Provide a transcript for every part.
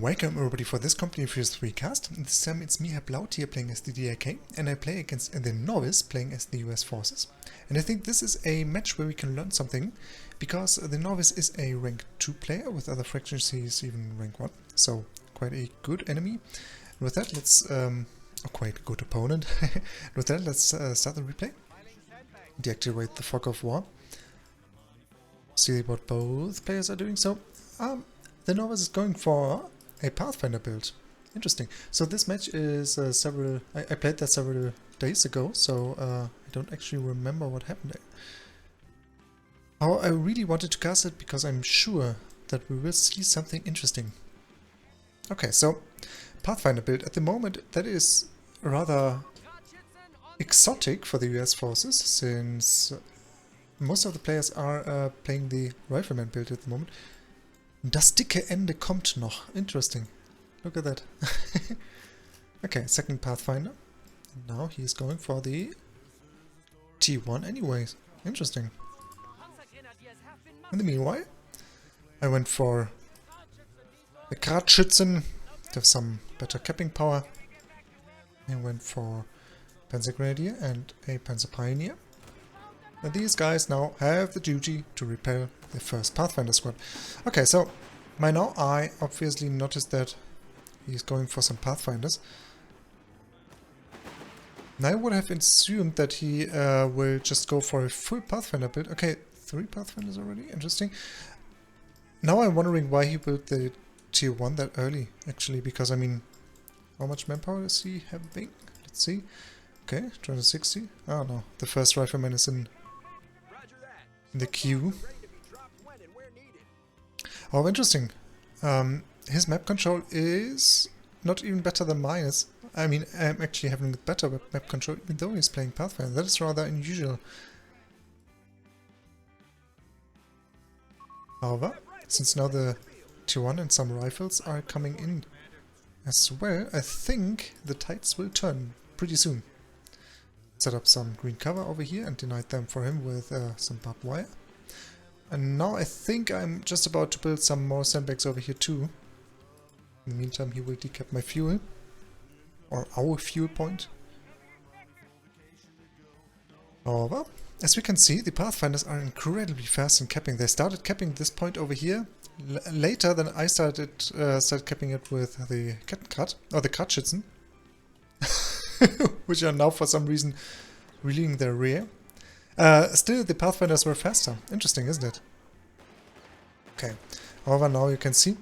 Welcome everybody for this Company of Heroes 3 cast. This time it's me, Herr Blautier, playing as the DAK, and I play against the Novice, playing as the US Forces. And I think this is a match where we can learn something, because the Novice is a rank 2 player, with other fractions he's even rank 1, so quite a good enemy. And with that, let's... quite a good opponent. With that, let's start the replay. Deactivate the Fog of War. See what both players are doing. So, the Novice is going for a Pathfinder build. Interesting. So this match is I played that several days ago, so I don't actually remember what happened there. However, I really wanted to cast it because I'm sure that we will see something interesting. Okay, so Pathfinder build. At the moment, that is rather exotic for the US forces, since most of the players are playing the Rifleman build at the moment. Das dicke Ende kommt noch. Interesting. Look at that. Okay, second Pathfinder. And now he is going for the T1 anyways. Interesting. In the meanwhile, I went for the Gradschützen to have some better capping power. I went for Panzer Grenadier and a Panzer Pioneer. And these guys now have the duty to repel the first Pathfinder squad. Okay, so by now I obviously noticed that he's going for some Pathfinders. And I would have assumed that he will just go for a full Pathfinder build. Okay, 3 Pathfinders already, interesting. Now I'm wondering why he built the tier 1 that early, actually, because I mean, how much manpower is he having? Let's see. Okay, 260. Oh no, the first Rifleman is in the queue. Oh, interesting. His map control is not even better than mine. I mean, I'm actually having better map control even though he's playing Pathfinder. That is rather unusual. However, since now the Tier 1 and some rifles are coming in as well, I think the tides will turn pretty soon. Set up some green cover over here and denied them for him with some barbed wire. And now I think I'm just about to build some more sandbags over here too. In the meantime, he will decap my fuel. Or our fuel point. However, as we can see, the Pathfinders are incredibly fast in capping. They started capping this point over here later than I started capping it with the Kettenkrad, or the Gradschützen. Which are now for some reason relieving their rear. Still, the Pathfinders were faster. Interesting, isn't it? Okay. However, now you can see,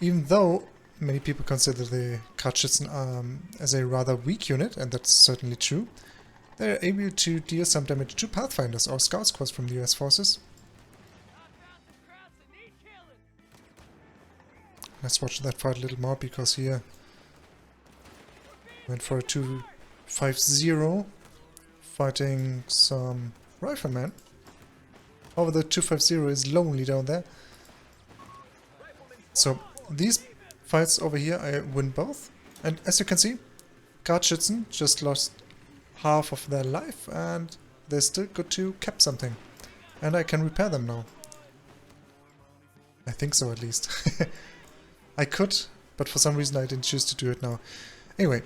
even though many people consider the Gradschützen as a rather weak unit, and that's certainly true, they're able to deal some damage to Pathfinders or Scout Squads from the US forces. Let's watch that fight a little more, because here went for a 250 fighting some Riflemen. However, the 250 is lonely down there. So these fights over here I win both. And as you can see, Gradschützen just lost half of their life and they're still good to cap something. And I can repair them now. I think so, at least. I could, but for some reason I didn't choose to do it now. Anyway.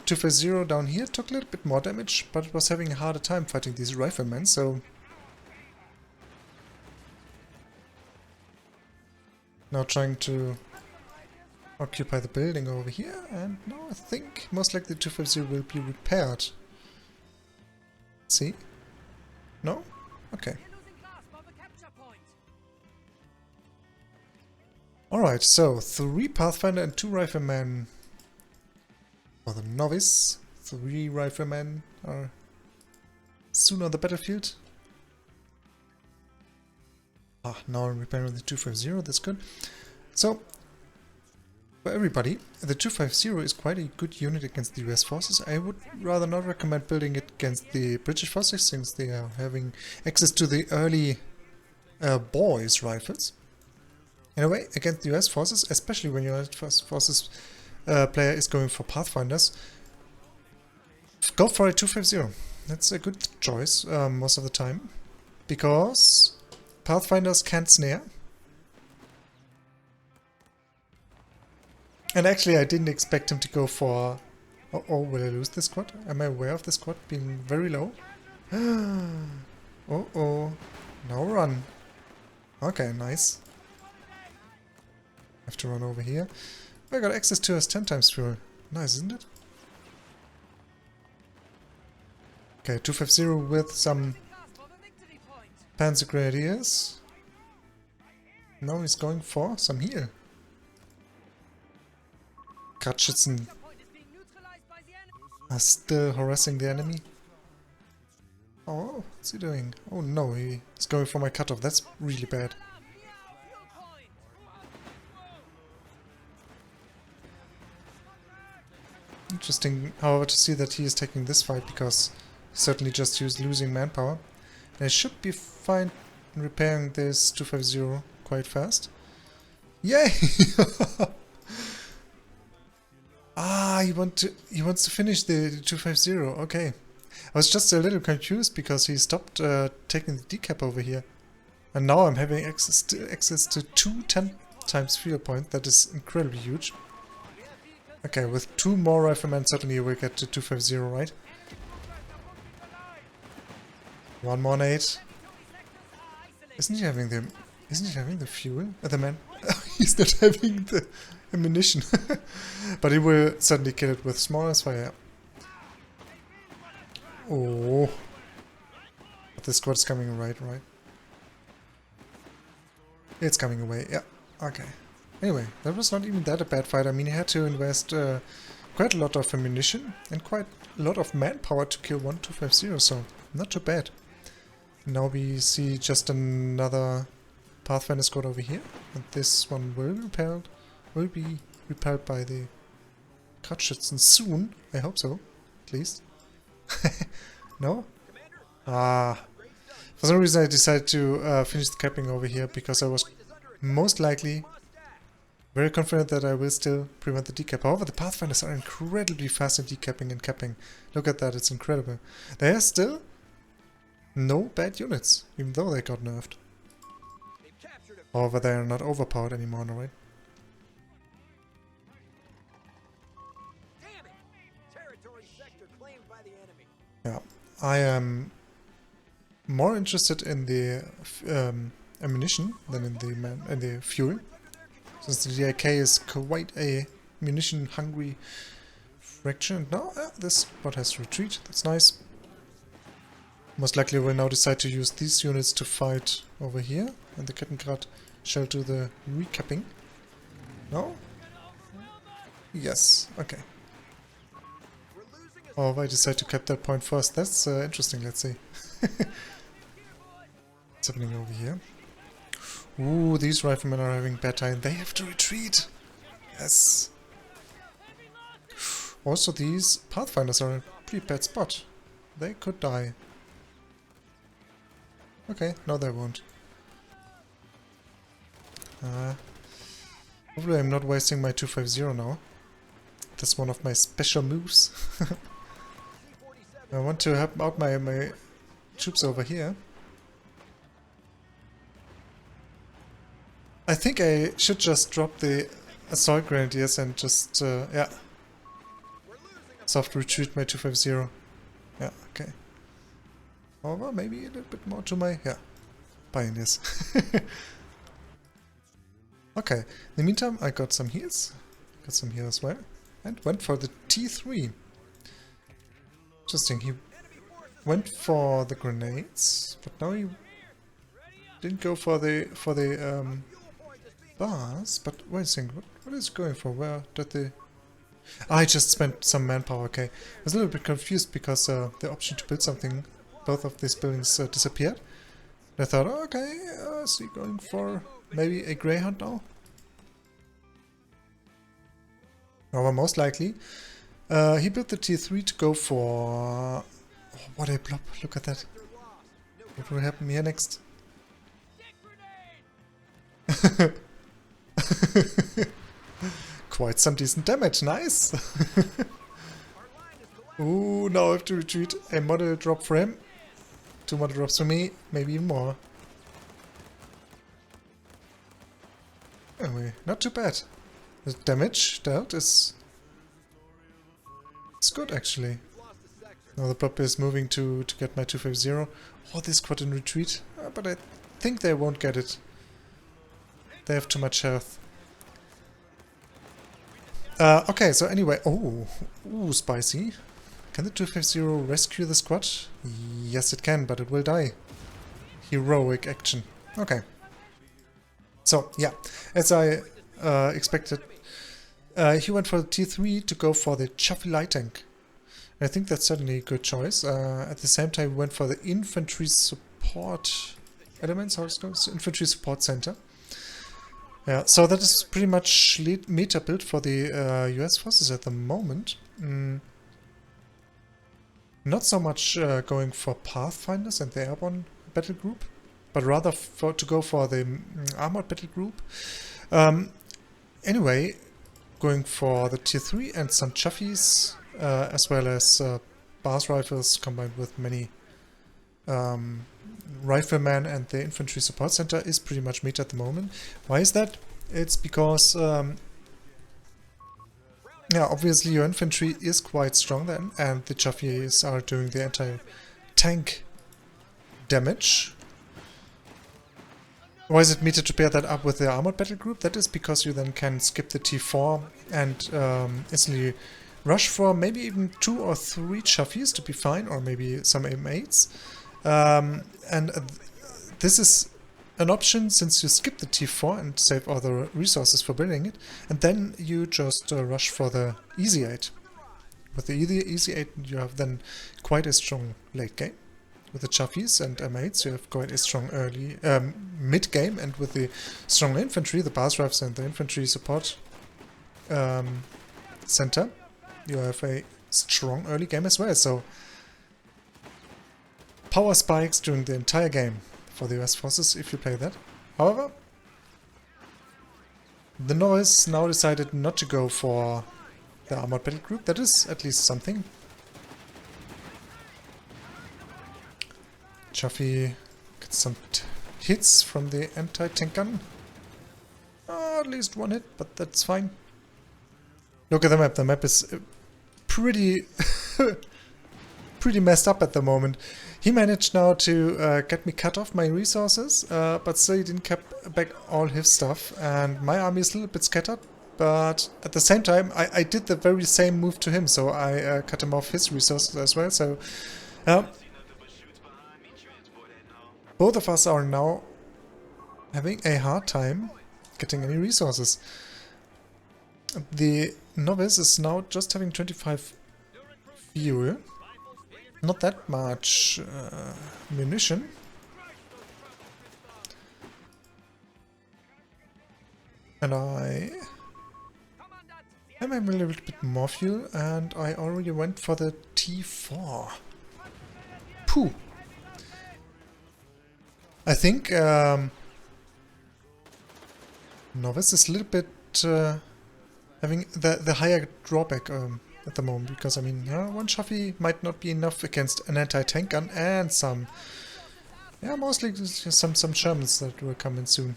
250 down here took a little bit more damage, but it was having a harder time fighting these Riflemen, so... Now trying to occupy the building over here, and now I think most likely 250 will be repaired. See? No? Okay. Alright, so 3 Pathfinder and 2 Riflemen. For the Novice, 3 Riflemen are soon on the battlefield. Now I'm repairing the 250, that's good. So, for everybody, the 250 is quite a good unit against the US forces. I would rather not recommend building it against the British forces, since they are having access to the early boys rifles. Anyway, against the US forces, especially when United forces player is going for Pathfinders, go for a 250. That's a good choice most of the time, because Pathfinders can't snare. And actually I didn't expect him to go for... Oh, oh, will I lose this squad? Am I aware of the squad being very low? Oh, oh. Now run. Okay, nice. Have to run over here. I got access to his 10 times fuel. Nice, isn't it? Okay, 250 with some Panzer Grenadiers. Now he's going for some heal. Kratzschützen are still harassing the enemy. Oh, what's he doing? Oh no, he's going for my cutoff. That's really bad. Interesting, however, to see that he is taking this fight because he certainly just used losing manpower. And I should be fine in repairing this 250 quite fast. Yay! Ah, he wants to finish the 250. Okay. I was just a little confused because he stopped taking the decap over here. And now I'm having access to 2 10 times fuel points. That is incredibly huge. Okay, with 2 more riflemen certainly we'll get to 250, right? 1 more nade. Isn't he having the fuel? The man he's not having the ammunition. But he will certainly kill it with smallest fire. Oh. But the squad's coming right. It's coming away, yeah. Okay. Anyway, that was not even that a bad fight. I mean, he had to invest quite a lot of ammunition and quite a lot of manpower to kill 1 250, so not too bad. Now we see just another Pathfinder squad over here, and this one will be repelled by the Kratzschützen soon. I hope so, at least. No? Ah. For some reason I decided to finish the capping over here because I was most likely very confident that I will still prevent the decap. However, the Pathfinders are incredibly fast in decapping and capping. Look at that, it's incredible. They are still no bad units, even though they got nerfed. However, they are not overpowered anymore, no, right? Yeah, I am more interested in the ammunition than in the fuel, since the DAK is quite a munition-hungry fraction. No, this spot has retreat. That's nice. Most likely we'll now decide to use these units to fight over here, and the Kettengrad shall do the recapping. No? Yes, okay. Or if I decide to cap that point first, that's interesting, let's see. What's happening over here? Ooh, these riflemen are having bad time. They have to retreat! Yes! Also, these Pathfinders are in a pretty bad spot. They could die. Okay, no they won't. Hopefully I'm not wasting my 250 now. That's one of my special moves. I want to help out my troops over here. I think I should just drop the assault grenadiers and just, yeah. Soft retreat my 250. Yeah, okay. However, maybe a little bit more to my, yeah, pioneers. Okay, in the meantime I got some heals. Got some here as well. And went for the T3. Interesting, he went for the grenades, but now he didn't go for the bars. But wait a second, what is he going for? Where did the... I just spent some manpower, okay. I was a little bit confused because the option to build something, both of these buildings disappeared. And I thought, oh, okay, is he going for maybe a Greyhound now? Or most likely. He built the T3 to go for... Oh, what a blob, look at that. What will happen here next? Quite some decent damage, nice! Ooh, now I have to retreat. A model drop for him. 2 model drops for me, maybe even more. Anyway, not too bad. The damage dealt is good actually. Now the prop is moving to get my 250. Oh, this squad in retreat. But I think they won't get it. They have too much health. Okay, so anyway. Oh, ooh, spicy. Can the 250 rescue the squad? Yes, it can, but it will die. Heroic action. Okay. So, yeah, as I expected, he went for the T3 to go for the Chuffy light tank. I think that's certainly a good choice. At the same time, we went for the infantry support elements, how it goes? Infantry support center. Yeah, so that is pretty much meta build for the US forces at the moment. Not so much going for Pathfinders and the airborne battle group, but rather to go for the armored battle group. Anyway, going for the tier 3 and some Chuffies, as well as Bars rifles combined with many riflemen, and the infantry support center is pretty much meta at the moment. Why is that? It's because yeah, obviously your infantry is quite strong then, and the Chuffies are doing the anti-tank damage. Why is it meta to pair that up with the armored battle group? That is because you then can skip the T4 and instantly rush for maybe even 2 or 3 Chuffies to be fine, or maybe some M8s. This is an option since you skip the T4 and save all the resources for building it, and then you just rush for the Easy 8. With the Easy 8 you have then quite a strong late game. With the Chuffies and M8s you have quite a strong early mid game, and with the strong infantry, the Bars rifles and the infantry support center, you have a strong early game as well. So power spikes during the entire game for the US forces if you play that. However, the novice now decided not to go for the armored battle group. That is at least something. Chuffy gets some hits from the anti-tank gun. At least one hit, but that's fine. Look at the map. The map is pretty pretty messed up at the moment. He managed now to get me cut off my resources, but still he didn't keep back all his stuff, and my army is a little bit scattered, but at the same time I did the very same move to him, so I cut him off his resources as well. So both of us are now having a hard time getting any resources. The novice is now just having 25 fuel. Not that much munition. And I am having a little bit more fuel, and I already went for the T4. Pooh. I think novice is a little bit having the higher drawback at the moment, because I mean, one Chuffy might not be enough against an anti-tank gun and some, mostly some Shermans that will come in soon.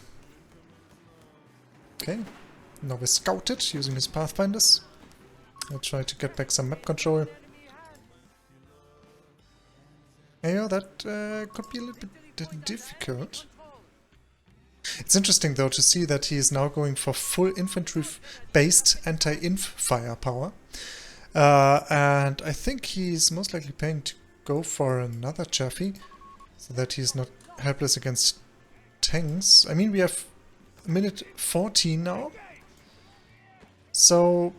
Okay, novice scouted using his Pathfinders. I'll try to get back some map control. Yeah, that could be a little bit difficult. It's interesting though to see that he is now going for full infantry-based anti-inf firepower. And I think he's most likely planning to go for another Chaffee, so that he's not helpless against tanks. I mean, we have minute 14 now, so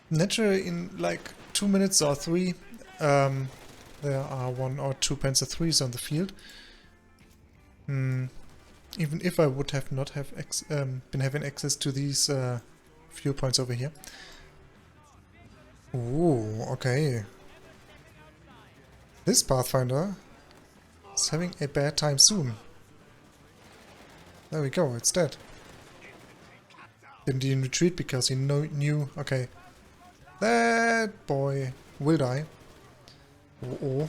naturally in like 2 minutes or 3 there are 1 or 2 Panzer IIIs on the field. Even if I would have not have been having access to these fuel points over here. Ooh, okay. This Pathfinder is having a bad time soon. There we go, it's dead. Didn't even retreat because he knew, okay, that boy will die. Oh.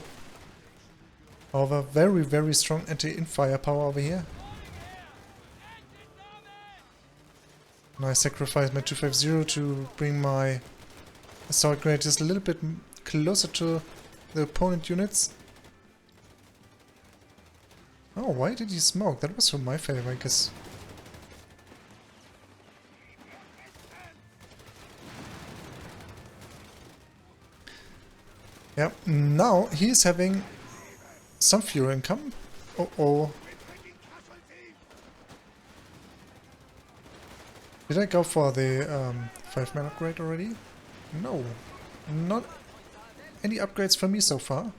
However, very, very strong anti-inf firepower over here. And I sacrifice my 250 to bring my assault grenade just a little bit closer to the opponent units. Oh, why did he smoke? That was for my favor, I guess. Yeah, now he's having some fuel income. Oh. Did I go for the 5-man upgrade already? No. Not any upgrades for me so far.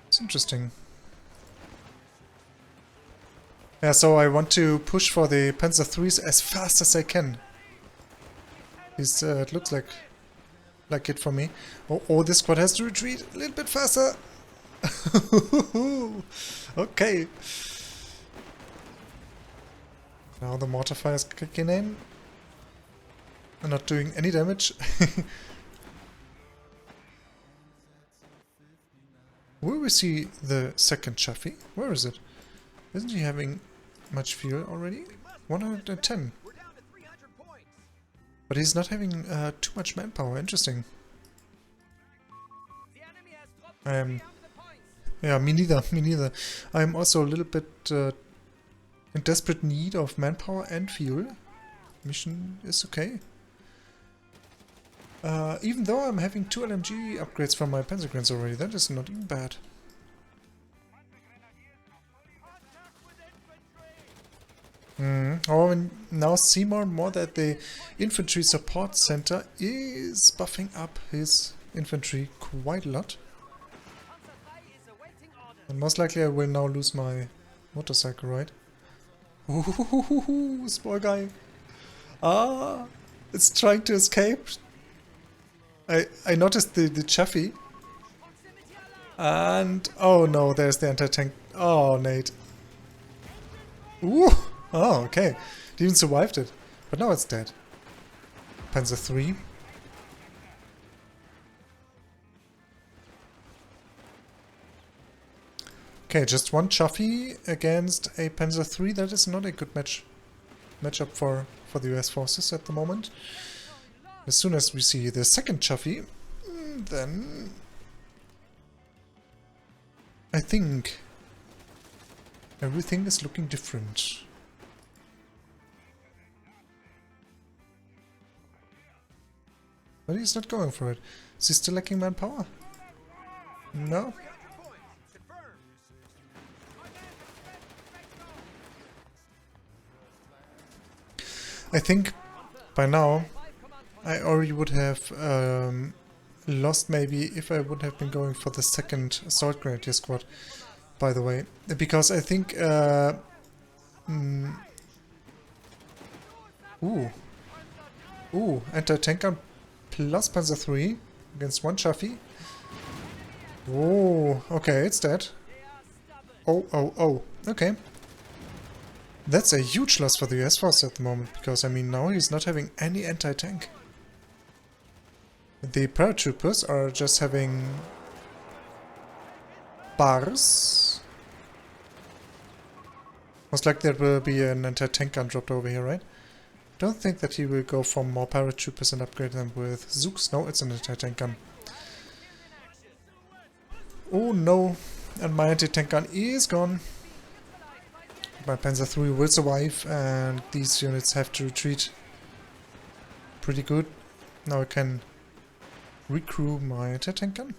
It's interesting. Yeah, so I want to push for the Panzer IIIs as fast as I can. It looks like it for me. Oh, this squad has to retreat a little bit faster. Okay. Now the mortar fire is kicking in. I'm not doing any damage. Will we see the second Chaffee? Where is it? Isn't he having much fuel already? 110. But he's not having too much manpower. Interesting. Yeah, me neither. Me neither. I'm also a little bit in desperate need of manpower and fuel. Mission is okay. Even though I'm having 2 LMG upgrades from my Panzergrenadiers already, that is not even bad. Oh, and now see more and more that the infantry support center is buffing up his infantry quite a lot. And most likely I will now lose my motorcycle, right? Ooh, small guy. Ah, it's trying to escape. I noticed the Chaffee. And oh no, there's the anti-tank. Oh, Nate. Ooh. Oh, okay. It even survived it. But now it's dead. Panzer III. Okay, just one Chaffee against a Panzer III. That is not a good matchup for the US forces at the moment. As soon as we see the second Chaffee, then I think everything is looking different. But he's not going for it. Is he still lacking manpower? No. I think by now I already would have lost maybe if I would have been going for the second assault grenadier squad, by the way. Because I think anti-tank gun plus Panzer III against one Chaffee. Oh, okay, it's dead. Oh, okay. That's a huge loss for the US force at the moment, because I mean now he's not having any anti-tank. The paratroopers are just having bars. Most likely there will be an anti-tank gun dropped over here, right? Don't think that he will go for more paratroopers and upgrade them with Zooks. No, it's an anti-tank gun. Oh no, and my anti-tank gun is gone. My Panzer III will survive, and these units have to retreat pretty good. Now I can recrew my anti-tank gun.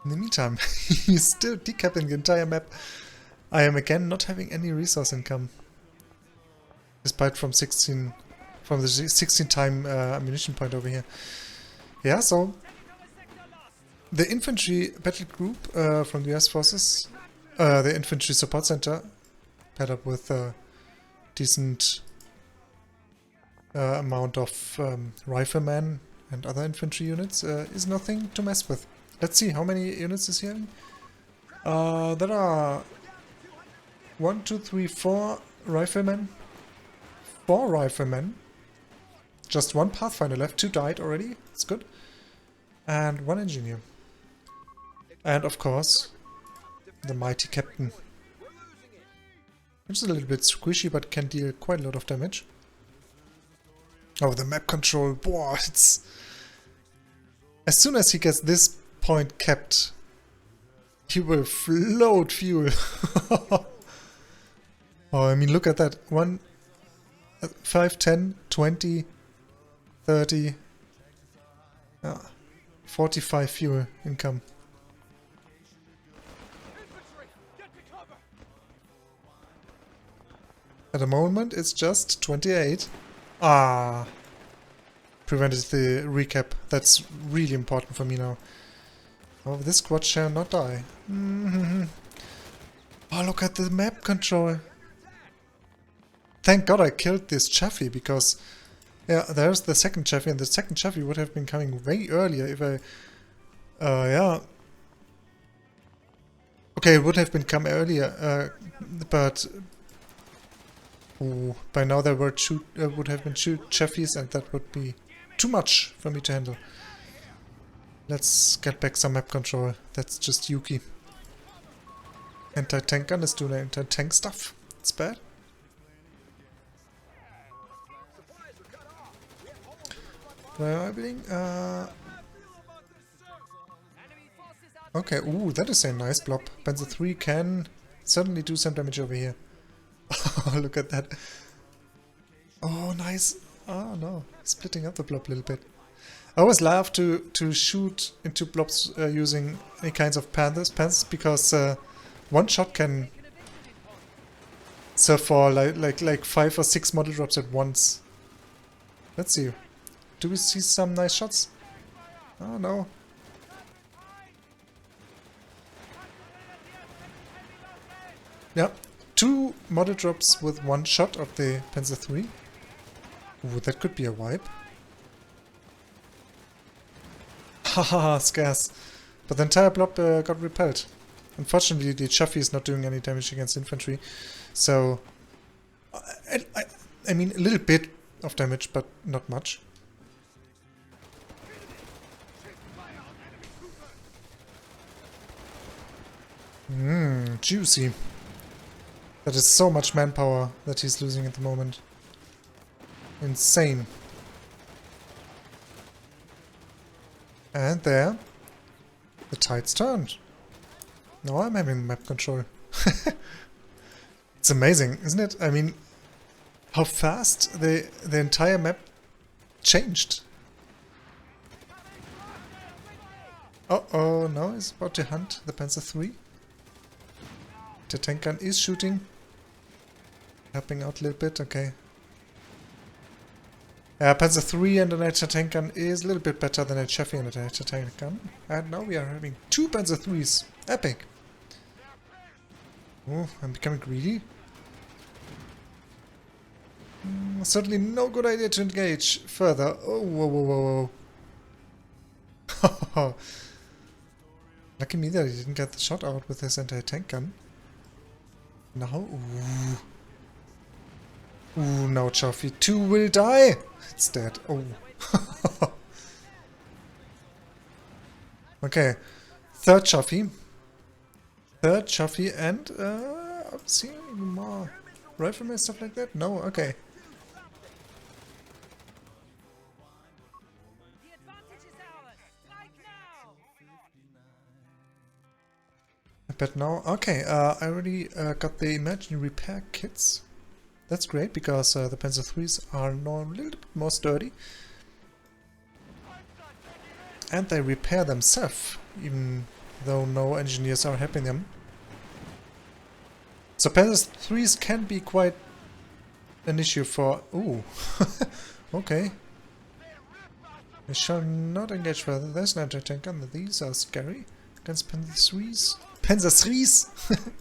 In the meantime, he's still decapping the entire map. I am again not having any resource income, despite from the 16 time ammunition point over here. Yeah, so the infantry battle group from the US forces, the infantry support center, paired up with a decent amount of riflemen and other infantry units, is nothing to mess with. Let's see, how many units is he having? There are 1, 2, 3, 4 riflemen. 4 riflemen. Just 1 Pathfinder left, 2 died already, it's good. And 1 engineer. And of course, the mighty captain. It's a little bit squishy, but can deal quite a lot of damage. Oh, the map control, boah, it's... As soon as he gets this point kept, he will float fuel. Oh, I mean, look at that. 1, 5, 10, 20, 30, 45 fuel income. At the moment, it's just 28. Ah, prevented the recap. That's really important for me now. Oh, this squad shall not die. Oh, look at the map control. Thank God I killed this Chaffee, because yeah, there's the second Chaffee, and the second Chaffee would have been coming way earlier if I... yeah. Okay, it would have been come earlier, but... Oh, by now there were would have been two Chafees, and that would be too much for me to handle. Let's get back some map control. That's just Yuki. Anti-tank gun is doing anti-tank stuff. It's bad. Okay, ooh, that is a nice blob. Panzer 3 can certainly do some damage over here. Oh, look at that. Oh, nice. Oh, no. Splitting up the blob a little bit. I always love to shoot into blobs using any kinds of panthers because one shot can serve for like 5 or 6 model drops at once. Let's see. Do we see some nice shots? Oh, no. Yeah. 2 model drops with 1 shot of the Panzer 3. Ooh, that could be a wipe. Haha, scarce. But the entire blob got repelled. Unfortunately, the Chaffee is not doing any damage against infantry. So, I mean, a little bit of damage, but not much. Juicy. That is so much manpower that he's losing at the moment. Insane. And there, the tide's turned. Now I'm having map control. It's amazing, isn't it? I mean, how fast the entire map changed. Oh, now he's about to hunt the Panzer 3. The tank gun is shooting. Helping out a little bit, okay. Panzer 3 and an anti-tank gun is a little bit better than a Chaffee and an anti-tank gun. And now we are having 2 Panzer 3s. Epic! Oh, I'm becoming greedy. Certainly no good idea to engage further. Oh, whoa. Lucky me that he didn't get the shot out with his anti-tank gun. Now, ooh, now Chaffee 2 will die! It's dead. Oh. Okay. Third Chaffee, and I'm seeing more riflemen, stuff like that? No? Okay. But now, okay, I already got the emergency repair kits. That's great, because the Panzer 3s are now a little bit more sturdy. And they repair themselves, even though no engineers are helping them. So Panzer 3s can be quite an issue for... Ooh, okay. I shall not engage further. There's an anti-tank gun. These are scary. Against Panzer 3s. Panzer 3s!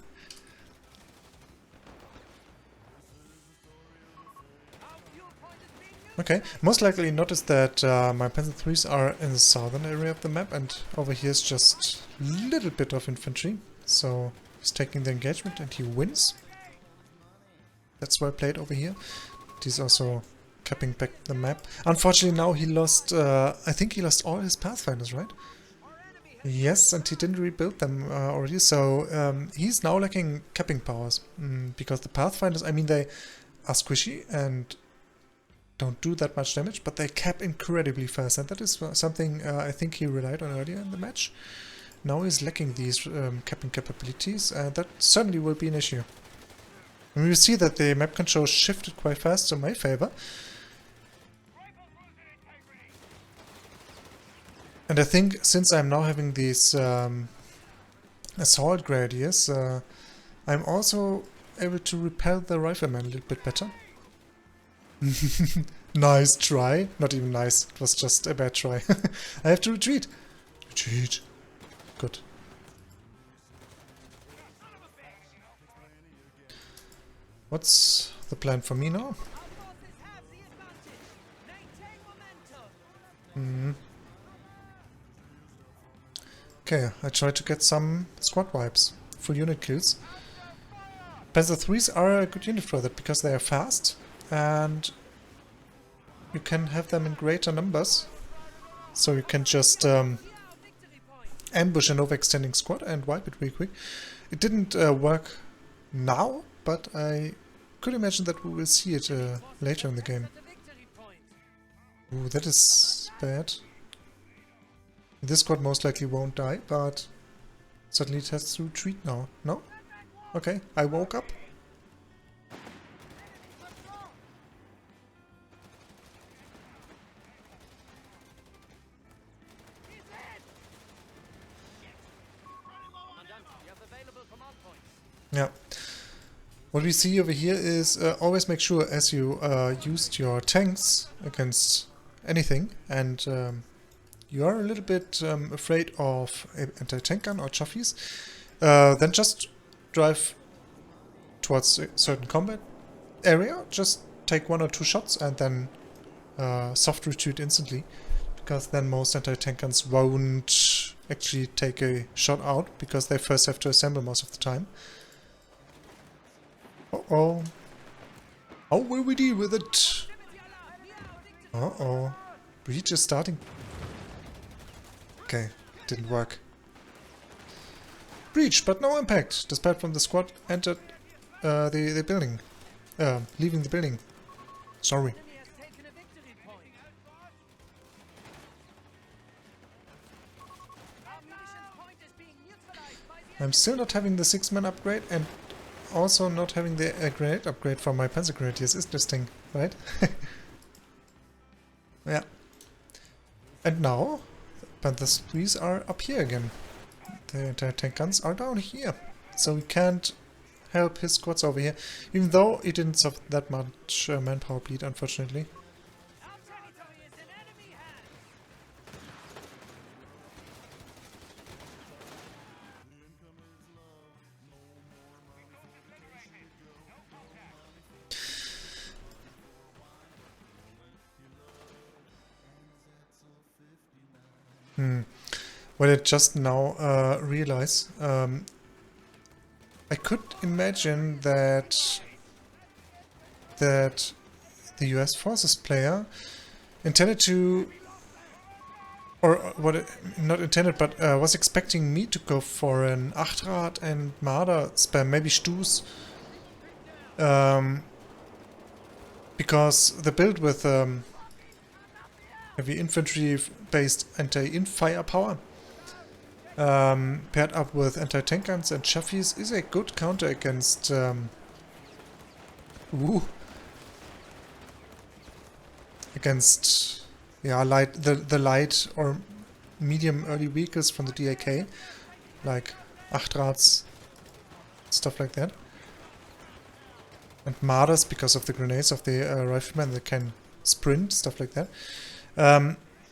Okay, most likely notice that my Panzer 3s are in the southern area of the map, and over here is just a little bit of infantry. So he's taking the engagement and he wins. That's well played over here. He's also capping back the map. Unfortunately now he lost, I think he lost all his Pathfinders, right? Yes, and he didn't rebuild them already, so he's now lacking capping powers. Because the Pathfinders, I mean, they are squishy and don't do that much damage, but they cap incredibly fast, and that is something I think he relied on earlier in the match. Now he's lacking these capping capabilities, and that certainly will be an issue. And we see that the map control shifted quite fast in my favor. And I think since I'm now having these assault grenadiers, I'm also able to repel the rifleman a little bit better. Nice try. Not even nice, it was just a bad try. I have to retreat. Retreat. Good. What's the plan for me now? Okay, I try to get some squad wipes, full unit kills. Panzer IIIs are a good unit for that because they are fast and you can have them in greater numbers. So you can just ambush an overextending squad and wipe it really quick. It didn't work now, but I could imagine that we will see it later in the game. Ooh, that is bad. This squad most likely won't die, but suddenly it has to retreat now. No? Okay, I woke up. Yeah. What we see over here is always make sure as you used your tanks against anything and you are a little bit afraid of anti-tank gun or chuffies, then just drive towards a certain combat area, just take 1 or 2 shots and then soft retreat instantly, because then most anti-tank guns won't actually take a shot out, because they first have to assemble most of the time. Uh-oh. How will we deal with it? Uh-oh. Breach is starting. Okay, didn't work. Breach, but no impact, despite from the squad entered the building. Leaving the building. Sorry. I'm still not having the 6-man upgrade and also not having the grenade upgrade for my Panzer Grenadiers. Is interesting, right? Yeah. And now Panzer IIIs are up here again. The anti-tank guns are down here. So we can't help his squads over here, even though he didn't suffer that much manpower bleed, unfortunately. What I just now realize, I could imagine that the US Forces player intended to, or what, not intended, but was expecting me to go for an Achtrad and Marder spam, maybe Stu's, because the build with heavy infantry-based anti-inf firepower paired up with anti-tank guns and chuffies is a good counter against yeah, the light or medium early vehicles from the DAK, like Achtrads, stuff like that, and Marders because of the grenades of the riflemen that can sprint, stuff like that.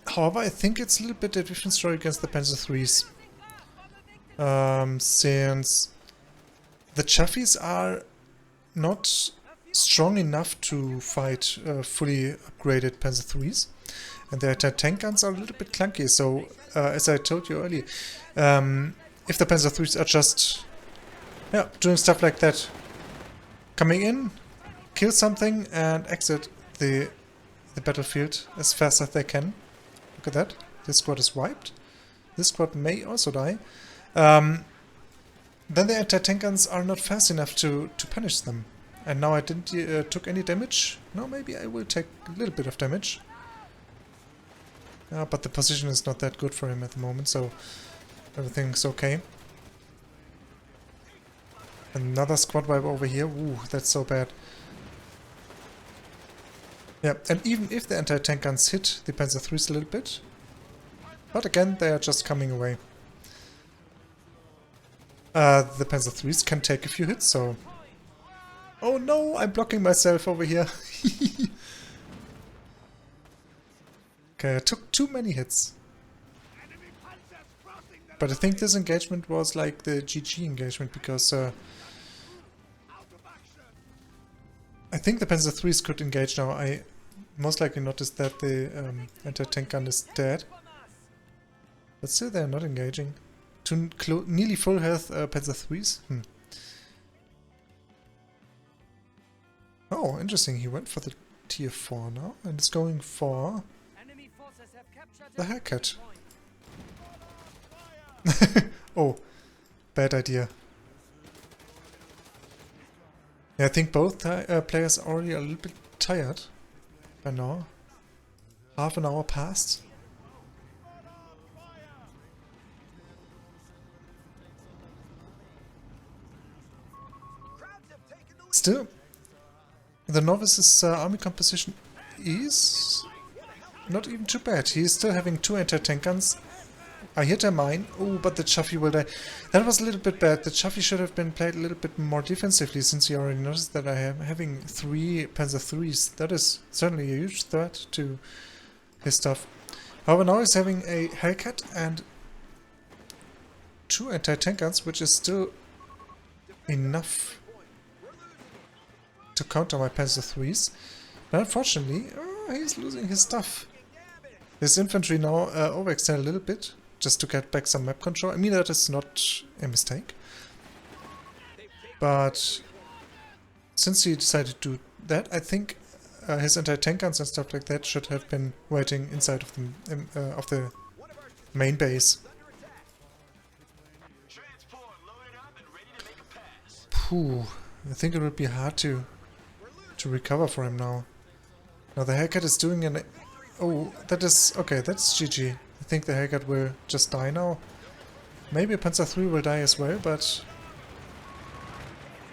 However, I think it's a little bit a different story against the Panzer IIIs. Since the chuffies are not strong enough to fight fully upgraded Panzer IIIs, and their tank guns are a little bit clunky. So, as I told you earlier, if the Panzer IIIs are just doing stuff like that, coming in, kill something, and exit the battlefield as fast as they can. Look at that. This squad is wiped. This squad may also die. Then the anti-tank guns are not fast enough to punish them. And now I didn't took any damage. No, maybe I will take a little bit of damage. But the position is not that good for him at the moment, so everything's okay. Another squad wipe over here. Ooh, that's so bad. Yeah, and even if the anti-tank guns hit the Panzer IIIs a little bit, but again, they are just coming away. The Panzer IIIs can take a few hits, so... Oh no, I'm blocking myself over here. Okay, I took too many hits. But I think this engagement was like the GG engagement, because I think the Panzer IIIs could engage now. I most likely noticed that the anti-tank gun is dead. But still they're not engaging. Two nearly full health Panzer IIIs? Oh, interesting. He went for the tier 4 now and is going for the haircut. Oh, bad idea. Yeah, I think both players are already a little bit tired by now. Half an hour passed. Still, the novice's army composition is not even too bad. He is still having 2 anti-tank guns. I hit a mine. Oh, but the Chaffee will die. That was a little bit bad. The Chaffee should have been played a little bit more defensively, since you already noticed that I am having 3 Panzer IIIs. That is certainly a huge threat to his stuff. However, now he's having a Hellcat and 2 anti-tank guns, which is still enough to counter my Panzer IIIs. But unfortunately, he's losing his stuff. His infantry now overextend a little bit, just to get back some map control. I mean, that is not a mistake. But since he decided to do that, I think his anti-tank guns and stuff like that should have been waiting inside of the main base. Phew, I think it would be hard to recover for him now. Now the Hellcat is doing an... Oh, that is... Okay, that's GG. I think the Hellcat will just die now. Maybe a Panzer III will die as well, but...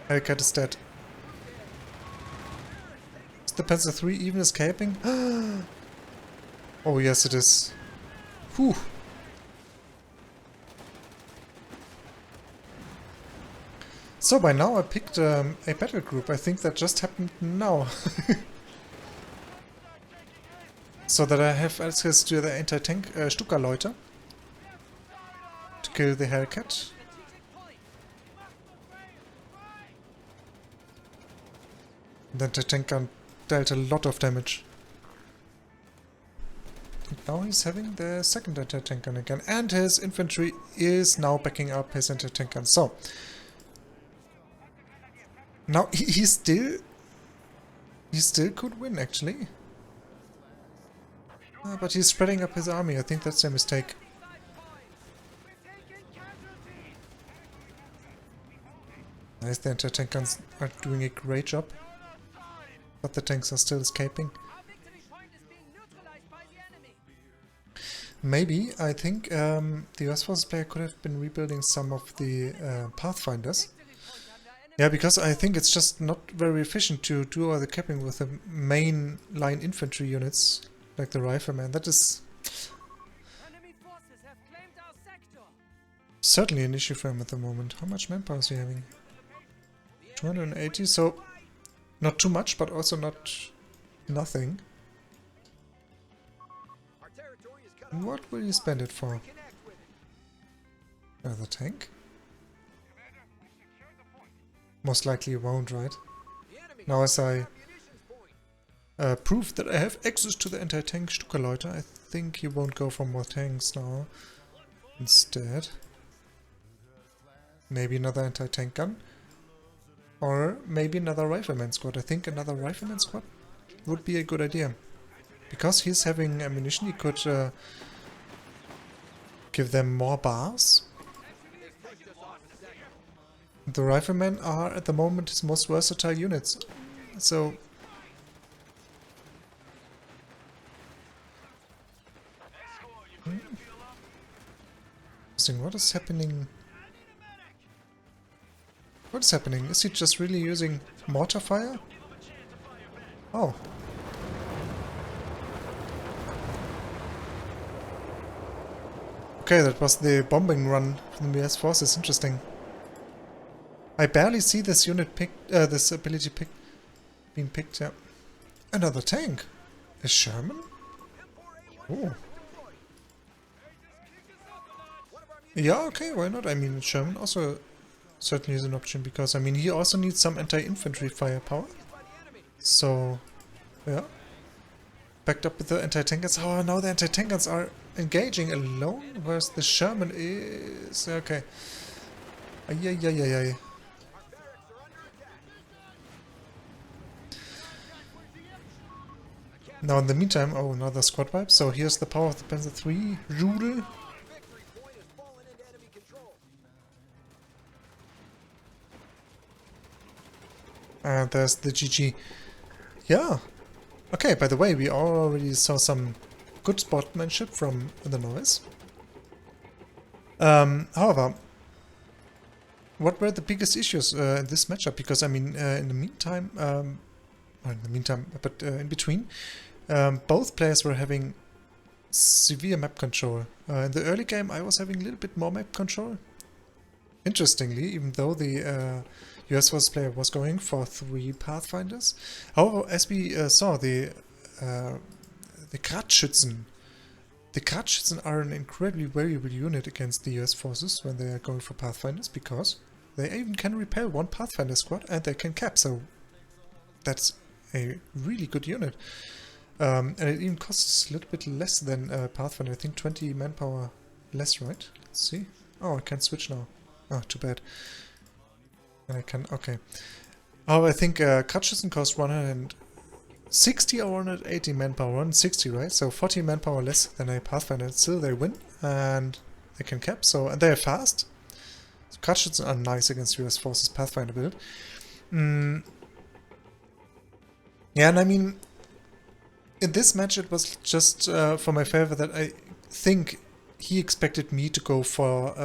Hellcat is dead. Is the Panzer III even escaping? Oh yes, it is. Whew. So by now I picked a battle group. I think that just happened now. So that I have access to the anti-tank Stuka-Leute to kill the Hellcat. The anti-tank gun dealt a lot of damage. And now he's having the second anti-tank gun again, and his infantry is now backing up his anti-tank gun. So now he still could win, actually. But he's spreading up his army. I think that's a mistake. Nice, the anti-tank guns are doing a great job. But the tanks are still escaping. Maybe, I think the US Forces player could have been rebuilding some of the Pathfinders. Yeah, because I think it's just not very efficient to do all the capping with the main line infantry units, like the rifleman. That is certainly an issue for him at the moment. How much manpower is he having? 280, so not too much, but also not nothing. What will you spend it for? Another tank? Most likely you won't, right? Now as I prove that I have access to the anti-tank Stuka-Leute, I think you won't go for more tanks now. Instead, maybe another anti-tank gun. Or maybe another rifleman squad. I think another rifleman squad would be a good idea. Because he's having ammunition, he could Give them more bars. The riflemen are at the moment his most versatile units. So what is happening? What is happening? Is he just really using mortar fire? Oh. Okay, that was the bombing run from the US forces. Interesting. I barely see this unit picked, this ability being picked, yeah. Another tank? A Sherman? Oh. Yeah, okay, why not? I mean, Sherman also certainly is an option, because, I mean, he also needs some anti-infantry firepower. So, yeah. Backed up with the anti-tank guns. Oh, now the anti-tank guns are engaging alone, whereas the Sherman is... Okay. Ay. Now in the meantime, oh, another squad wipe. So here's the power of the Panzer III Rudel. And there's the GG. Yeah. Okay, by the way, we already saw some good sportsmanship from the novice. However, what were the biggest issues in this matchup? Because, I mean, in the meantime, but in between, both players were having severe map control. In the early game, I was having a little bit more map control. Interestingly, even though the US Force player was going for 3 Pathfinders. However, as we saw, the Kratzschützen. The Kratzschützen are an incredibly variable unit against the US forces when they are going for Pathfinders, because they even can repel 1 Pathfinder squad and they can cap, so that's a really good unit. And it even costs a little bit less than Pathfinder. I think 20 manpower less, right? Let's see. Oh, I can't switch now. Oh, too bad. And I can... Okay. Oh, I think Kratzschützen cost 160 or 180 manpower. 160, right? So 40 manpower less than a Pathfinder. Still, they win. And they can cap. So, and they're fast. So Kratzschützen are nice against US Forces Pathfinder build. Yeah, and I mean... In this match, it was just for my favor that I think he expected me to go for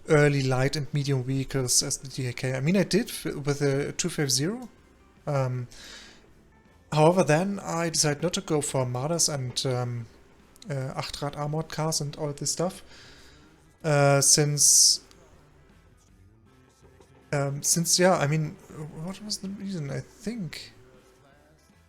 early light and medium vehicles as the DAK. I mean, I did with a 250. However, then I decided not to go for Marders and 8-Rad armored cars and all this stuff. Since yeah, I mean, what was the reason? I think...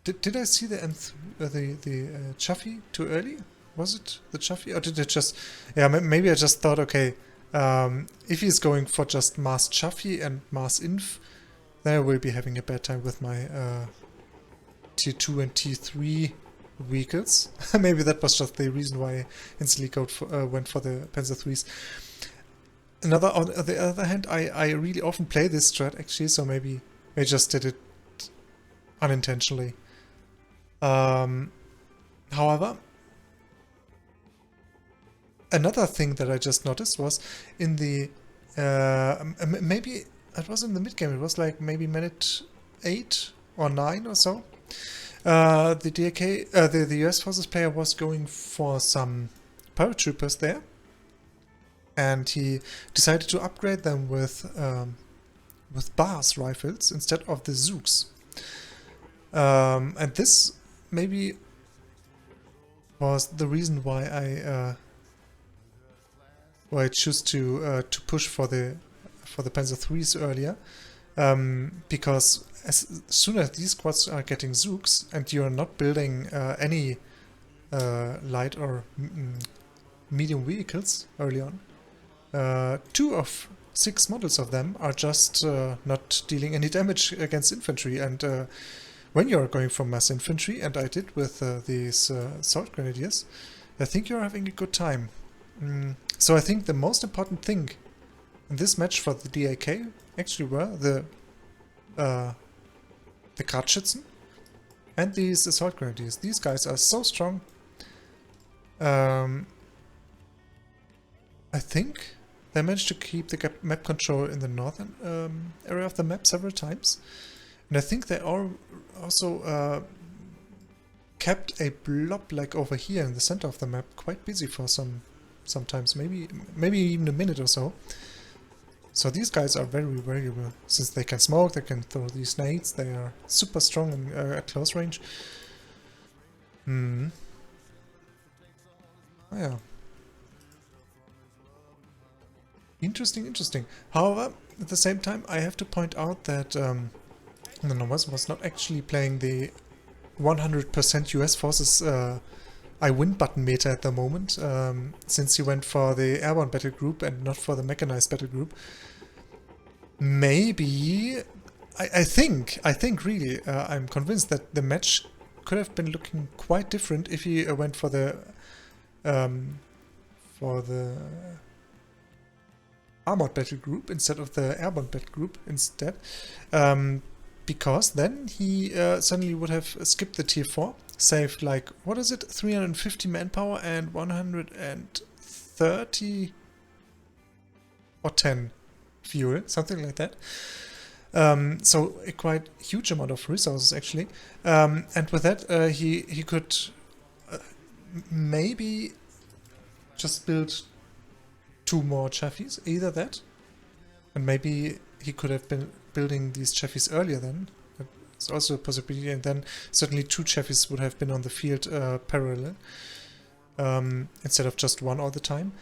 Did I see the Chaffee too early? Was it the Chaffee? Or did it just... Yeah, maybe I just thought, okay, if he's going for just mass Chaffee and mass Inf, then I will be having a bad time with my Tier 2 and Tier 3 vehicles. Maybe that was just the reason why I instantly went for the Panzer IIIs. On the other hand, I really often play this strat, actually, so maybe I just did it unintentionally. However, another thing that I just noticed was in the maybe it was in the mid game. It was like maybe minute 8 or 9 or so. The DAK, the US Forces player was going for some paratroopers there, and he decided to upgrade them with Bars rifles instead of the Zooks. And this maybe was the reason why I choose to push for the Panzer IIIs earlier, because as soon as these squads are getting Zooks and you are not building any light or medium vehicles early on, 2 of 6 models of them are just not dealing any damage against infantry, and when you're going for mass infantry, and I did with these assault grenadiers, I think you're having a good time. So I think the most important thing in this match for the DAK actually were the Kratzschützen and these assault grenadiers. These guys are so strong. I think they managed to keep the map control in the northern area of the map several times. And I think they also kept a blob like over here in the center of the map quite busy for sometimes, maybe even a minute or so. So these guys are very valuable, since they can smoke, they can throw these nades, they are super strong in, at close range. Hmm. Oh, yeah. Interesting, interesting. However, at the same time, I have to point out that the novice was not actually playing the 100% US forces I win button meta at the moment, since he went for the airborne battle group and not for the mechanized battle group. Maybe, I think really, I'm convinced that the match could have been looking quite different if he went for the um, armored battle group instead of the airborne battle group instead, because then he suddenly would have skipped the tier 4, saved like, what is it, 350 manpower and 130 or 10 fuel, something like that. So a quite huge amount of resources actually, and with that he could maybe just build 2 more Chaffies, either that, and maybe he could have been building these Chaffies earlier then. It's also a possibility, and then certainly 2 Chaffies would have been on the field parallel, instead of just 1 all the time.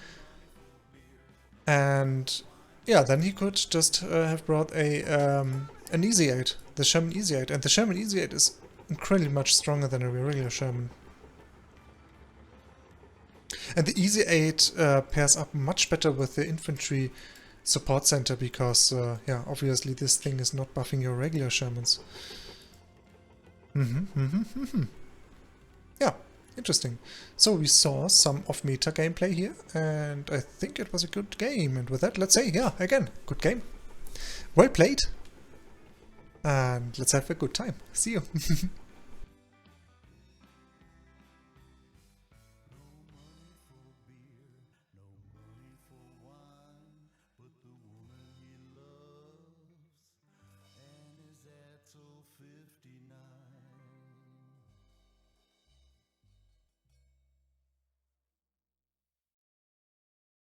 And yeah, then he could just have brought an Easy 8, the Sherman Easy 8, and the Sherman Easy 8 is incredibly much stronger than a regular Sherman. And the Easy 8 pairs up much better with the infantry support center because, yeah, obviously this thing is not buffing your regular Shermans. Yeah, interesting. So we saw some off-meta gameplay here, and I think it was a good game. And with that, let's say, yeah, again, good game. Well played. And let's have a good time. See you.